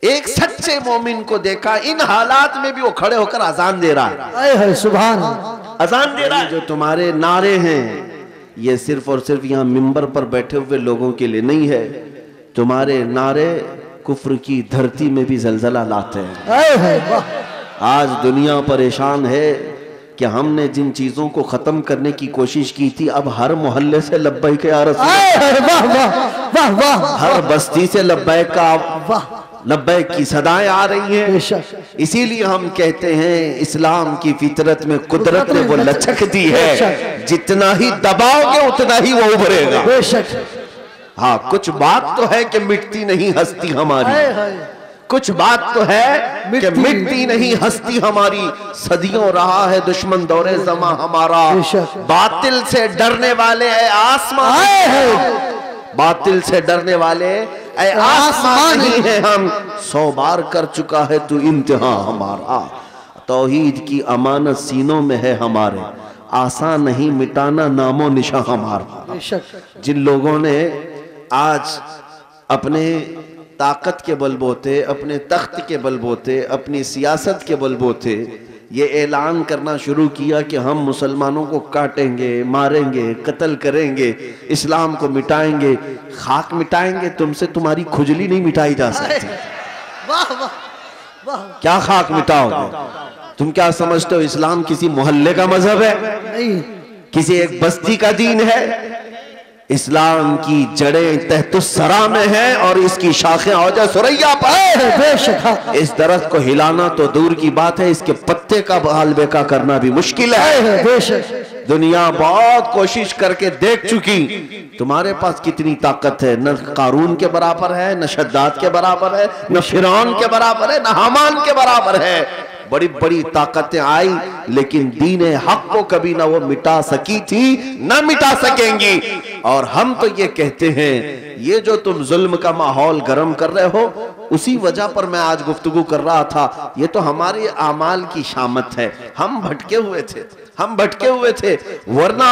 एक सच्चे मोमिन को देखा, इन हालात में भी वो खड़े होकर अजान दे रहा है। सुभान अजान दे रहा है। जो तुम्हारे नारे हैं ये सिर्फ और सिर्फ यहाँ मिंबर पर बैठे हुए लोगों के लिए नहीं है। तुम्हारे नारे कुफ्र की धरती में भी जलजला लाते हैं। आज दुनिया परेशान है कि हमने जिन चीजों को खत्म करने की कोशिश की थी, अब हर मोहल्ले से लब्बैक के हर बस्ती से लब्बैक का लब्बैक की सदाएं आ रही हैं। इसीलिए हम कहते हैं इस्लाम की फितरत में कुदरत ने वो लचक दी है, जितना ही दबाओगे उतना ही वो उभरेगा। हाँ, कुछ बात तो है कि मिटती नहीं हस्ती हमारी, कुछ बात तो है कि मिटती नहीं हस्ती हमारी। सदियों रहा है दुश्मन दौरे ज़मा हमारा, बातिल से डरने वाले आसमान, बातिल से डरने वाले आसमान ही है हम। 100 बार कर चुका है तू इम्तिहान हमारा, तौहीद की अमानत सीनों में है हमारे, आसान नहीं मिटाना नामो निशा हमारा। जिन लोगों ने आज अपने ताकत के बलबोते, अपने तख्त के बलबोते, अपनी सियासत के बलबोते ये ऐलान करना शुरू किया कि हम मुसलमानों को काटेंगे, मारेंगे, कत्ल करेंगे, इस्लाम को मिटाएंगे, खाक मिटाएंगे, तुमसे तुम्हारी खुजली नहीं मिटाई जा सकती। क्या खाक मिटाओगे? तुम क्या समझते हो इस्लाम किसी मोहल्ले का मजहब है? नहीं। किसी एक बस्ती का दीन है? इस्लाम की जड़ें तहतुस्सरा में है और इसकी शाखें औजा सुरैया पर। इस दरख्त को हिलाना तो दूर की बात है, इसके पत्ते का हाल बेका करना भी मुश्किल है। दुनिया बहुत कोशिश करके देख चुकी, तुम्हारे पास कितनी ताकत है, न कारून के बराबर है, न शद्दाद के बराबर है, न फिरौन के बराबर है, न हामान के बराबर है। बड़ी बड़ी ताकतें आई लेकिन दीन हक को कभी ना वो मिटा सकी थी, ना मिटा सकेंगी। और हम तो ये कहते हैं ये जो तुम जुल्म का माहौल गर्म कर रहे हो, उसी वजह पर मैं आज गुफ्तगू कर रहा था, ये तो हमारे आमाल की शामत है। हम भटके हुए थे, हम भटके हुए थे, वरना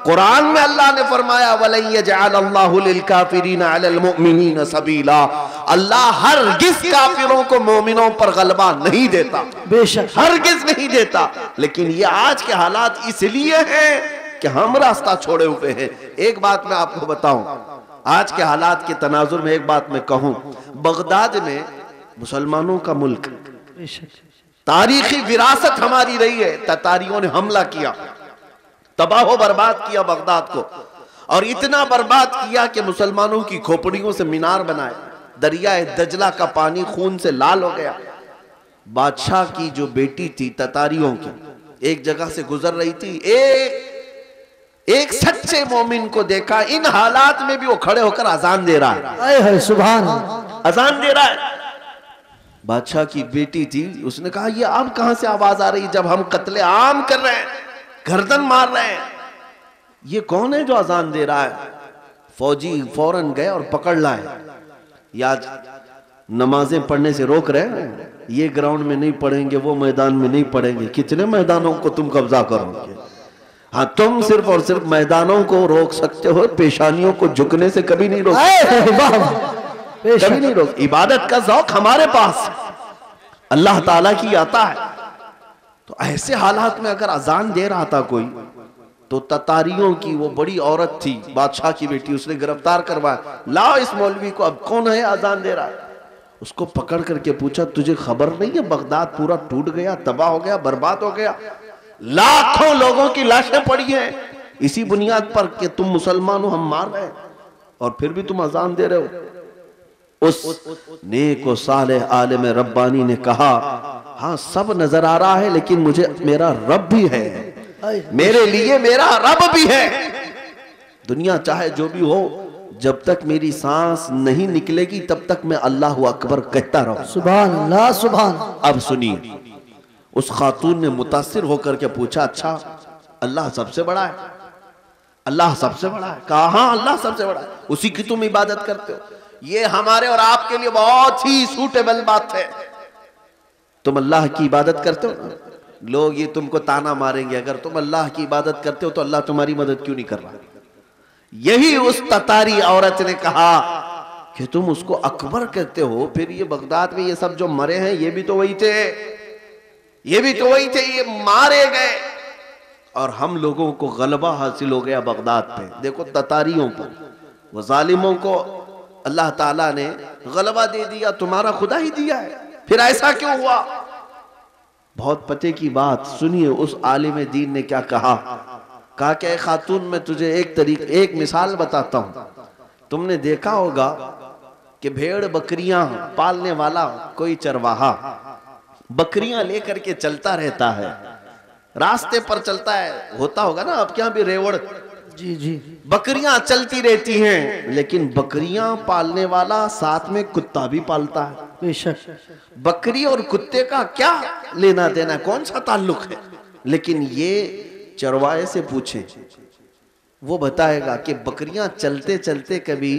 कुरान में अल्लाह ने फरमाया वलन यजअलल्लाहु लिलकाफिरीना अलल मुमिनीना सबीला, अल्लाह हरगिज़ काफिरों को मोमिनों पर गलबा नहीं देता, बेशक हरगिज़ नहीं देता। लेकिन ये आज के हालात इसलिए हैं कि हम रास्ता छोड़े हुए हैं। एक बात मैं आपको बताऊं, आज के हालात के तनाजुर में एक बात मैं कहूं, बगदाद में मुसलमानों का मुल्क, तारीखी विरासत हमारी रही है। ततारियों ने हमला किया, तबाह बर्बाद किया बगदाद को, और इतना बर्बाद किया कि मुसलमानों की खोपड़ियों से मीनार बनाए, दरियाए दजला का पानी खून से लाल हो गया। बादशाह की जो बेटी थी ततारियों की, एक जगह से गुजर रही थी, एक सच्चे मोमिन को देखा, इन हालात में भी वो खड़े होकर अजान दे रहा है। सुभान, अजान दे रहा है। बादशाह की बेटी थी, उसने कहा ये अब कहां से आवाज आ रही, जब हम कत्ले आम कर रहे हैं, गर्दन मार रहे हैं, ये कौन है जो अजान दे रहा है? फौजी फौरन गए और पकड़ लाए। या नमाजें पढ़ने से रोक रहे हैं, ये ग्राउंड में नहीं पढ़ेंगे, वो मैदान में नहीं पढ़ेंगे, कितने मैदानों को तुम कब्जा करोगे? हाँ, तुम सिर्फ और सिर्फ मैदानों को रोक सकते हो, पेशानियों को झुकने से कभी नहीं रोक, कभी नहीं रोक। इबादत का ज़ौक़ हमारे पास अल्लाह ताला की आता है। तो ऐसे हालात में अगर अजान दे रहा था कोई, तो ततारियों की वो बड़ी औरत थी, बादशाह की बेटी, उसने गिरफ्तार करवाया, लाओ इस मौलवी को, अब कौन है अजान दे रहा है? उसको पकड़ करके पूछा तुझे खबर नहीं है बगदाद पूरा टूट गया, तबाह हो गया, बर्बाद हो गया, लाखों लोगों की लाशें पड़ी हैं इसी बुनियाद पर कि तुम मुसलमान हो, हम मार रहे हैं, और फिर भी तुम अजान दे रहे हो। उस नेक व सालेह आलिम रब्बानी ने कहा, हाँ सब नजर आ रहा है लेकिन मुझे मेरा रब भी है, मेरे लिए मेरा रब भी है। दुनिया चाहे जो भी हो, जब तक मेरी सांस नहीं निकलेगी तब तक मैं अल्लाह अकबर कहता रहूं। सुभान अल्लाह, सुभान। अब सुनिए, उस खातून ने मुतासिर होकर के पूछा, अच्छा अल्लाह सबसे बड़ा है? अल्लाह सबसे बड़ा है? कहा हाँ अल्लाह सबसे बड़ा है, उसी की तुम इबादत करते हो। ये हमारे और आपके लिए बहुत ही सूटेबल बात है। तुम अल्लाह की इबादत करते हो, लोग ये तुमको ताना मारेंगे, अगर तुम अल्लाह की इबादत करते हो तो अल्लाह तुम्हारी मदद क्यों नहीं कर रहा? यही उस ततारी औरत ने कहा, कि तुम उसको अकबर कहते हो, फिर ये बगदाद में ये सब जो मरे हैं ये भी तो वही थे, ये भी तो वही थे, ये मारे गए और हम लोगों को गलबा हासिल हो गया बगदाद पे। देखो ततारियों पर, वो जालिमों को अल्लाह ताला ने गलबा दे दिया, तुम्हारा खुदा ही दिया है, फिर ऐसा क्यों हुआ? बहुत पते की बात सुनिए, उस आलिम दीन ने क्या कहा। कहा कि खातून मैं तुझे एक मिसाल बताता हूं। तुमने देखा होगा कि भेड़ बकरियां पालने वाला कोई चरवाहा बकरियां लेकर के चलता रहता है, रास्ते पर चलता है, होता होगा ना आपके यहाँ भी रेवड़, जी जी, बकरियां चलती रहती हैं, लेकिन बकरियां पालने वाला साथ में कुत्ता भी पालता है। बेशक बकरी और कुत्ते का क्या लेना देना, कौन सा ताल्लुक है? लेकिन ये चरवाहे से पूछे, वो बताएगा कि बकरियां चलते चलते कभी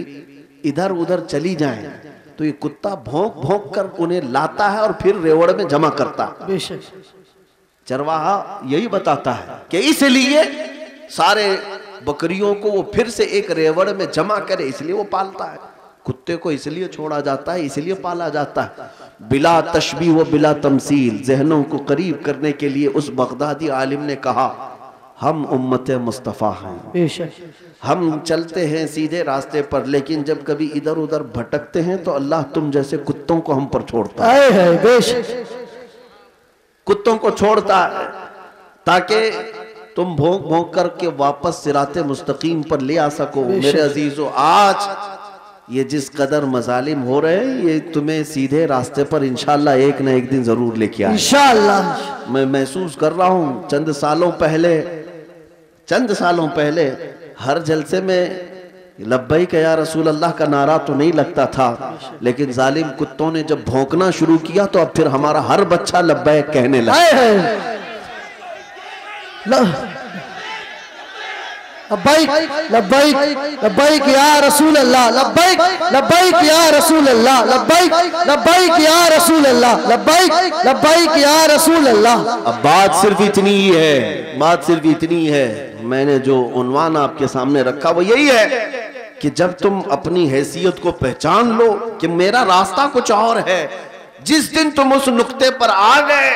इधर उधर चली जाएं तो ये कुत्ता भौंक भौंक कर उन्हें लाता है और फिर रेवड़ में जमा करता है। बेशक चरवाहा यही बताता है कि इसलिए सारे बकरियों को वो फिर से एक रेवड़ में जमा करे, इसलिए वो पालता है। कुत्ते को इसलिए छोड़ा जाता है, इसलिए पाला जाता है। बिला तशबीह व बिला तमसील, जहनों को करीब करने के लिए उस बगदादी आलिम ने कहा, हम उम्मत मुस्तफ़ा हैं, बेशक हम चलते हैं सीधे रास्ते पर, लेकिन जब कभी इधर उधर भटकते हैं तो अल्लाह तुम जैसे कुत्तों को हम पर छोड़ता है। बेशक कुत्तों को छोड़ता है ताकि तुम भौंक भौंक करके वापस सिराते मुस्तकीम पर ले आ सको। मेरे अजीजों, आज ये जिस कदर मजालिम हो रहे हैं, ये तुम्हें सीधे रास्ते पर इंशाअल्लाह एक न एक दिन जरूर लेके आए इंशाअल्लाह। मैं महसूस कर रहा हूँ, चंद सालों पहले हर जलसे में लब्बैक या रसूल अल्लाह का नारा तो नहीं लगता था, लेकिन जालिम कुत्तों ने जब भौंकना शुरू किया तो अब फिर हमारा हर बच्चा लब्बैक कहने लगा। लब्बैक लब्बैक लब्बैक या रसूल अल्लाह, लब्बैक लब्बैक या रसूल अल्लाह, लब्बैक लब्बैक या रसूल अल्लाह, लब्बैक लब्बैक या रसूल अल्लाह। अब बात सिर्फ इतनी ही है, बात सिर्फ इतनी है। मैंने जो उन्वान आपके सामने रखा वो यही है कि जब तुम अपनी हैसियत को पहचान लो कि मेरा रास्ता कुछ और है, जिस दिन तुम उस नुक्ते पर आ गए,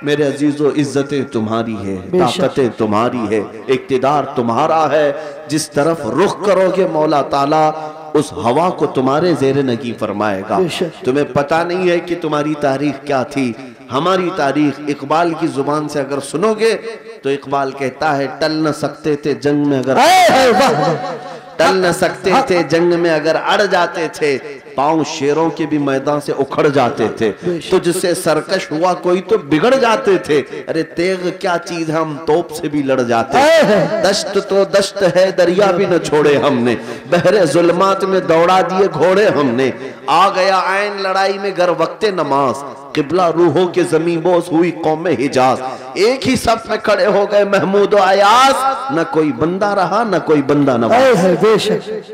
मेरे अजीजों, इज्जतें तुम्हारी है, ताकतें तुम्हारी है, इक्तिदार तुम्हारा है। जिस तरफ रुख करोगे मौला ताला उस हवा को तुम्हारे जेर नगी फरमाएगा। तुम्हें पता नहीं है कि तुम्हारी तारीख क्या थी। हमारी तारीख इकबाल की जुबान से अगर सुनोगे तो इकबाल कहता है, टल न सकते थे जंग में अगर टल न सकते थे जंग में अगर अड़ जाते थे, पांव शेरों के भी मैदान से उखड़ जाते थे, तो जिससे सरकश हुआ कोई तो बिगड़ जाते थे। अरे तेग क्या चीज है, हम तोप से भी लड़ जाते। दश्त तो दश्त है, दरिया भी न छोड़े हमने, बहरे जुल्मात में दौड़ा दिए घोड़े हमने। आ गया आयन लड़ाई में गर वक्ते नमाज, किबला रूहों के ज़मीं बोस हुई कौम हिजाज। एक ही सफ में खड़े हो गए महमूद और अयास, न कोई बंदा रहा न कोई बंदा नवाज।